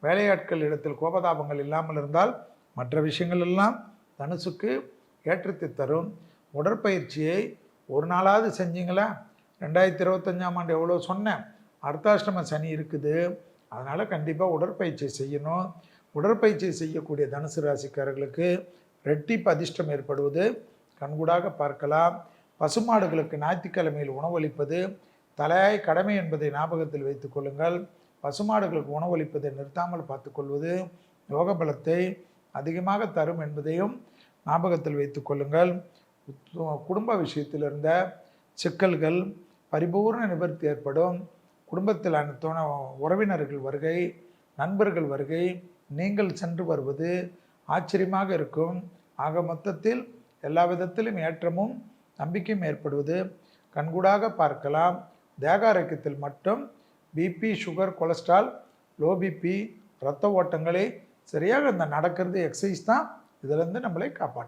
வேலையாட்கள் இடத்தில் கோபதாபங்கள் இல்லாமல் இருந்தால் மற்ற விஷயங்கள் எல்லாம் தனுசுக்கு ஏற்றத்தை தரும். உடற்பயிற்சியை ஒரு நாளாவது செஞ்சீங்களா? 2025ஆம் ஆண்டு எவ்வளோ சொன்னேன், அர்த்தாஷ்டம சனி இருக்குது, அதனால் கண்டிப்பாக உடற்பயிற்சி செய்யணும். உடற்பயிற்சி செய்யக்கூடிய தனுசு ராசிக்காரர்களுக்கு ரெட்டிப்பு அதிர்ஷ்டம் ஏற்படுவது கண்கூடாக பார்க்கலாம். பசுமாடுகளுக்கு ஞாயிற்றுக்கிழமையில் உணவளிப்பது தலையாய கடமை என்பதை ஞாபகத்தில் வைத்துக் கொள்ளுங்கள். பசுமாடுகளுக்கு உணவளிப்பதை நிறுத்தாமல் பார்த்துக்கொள்வது யோக பலத்தை அதிகமாக தரும் என்பதையும் ஞாபகத்தில் வைத்துக் கொள்ளுங்கள். குடும்ப விஷயத்தில் இருந்த சிக்கல்கள் பரிபூர்ண நிவர்த்தி ஏற்படும். குடும்பத்தில் உறவினர்கள் வருகை, நண்பர்கள் வருகை, நீங்கள் சென்று வருவது ஆச்சரியமாக இருக்கும். ஆக மொத்தத்தில் எல்லா விதத்திலும் ஏற்றமும் நம்பிக்கையும் ஏற்படுவது கண்கூடாக பார்க்கலாம். தேக ஆரோக்கியத்தில் மட்டும் BP, sugar, cholesterol, low BP, இரத்த ஓட்டங்களை சரியாக இந்த நடக்கிறது எக்ஸசைஸ் தான் இதிலிருந்து நம்மளை காப்பாற்றும்.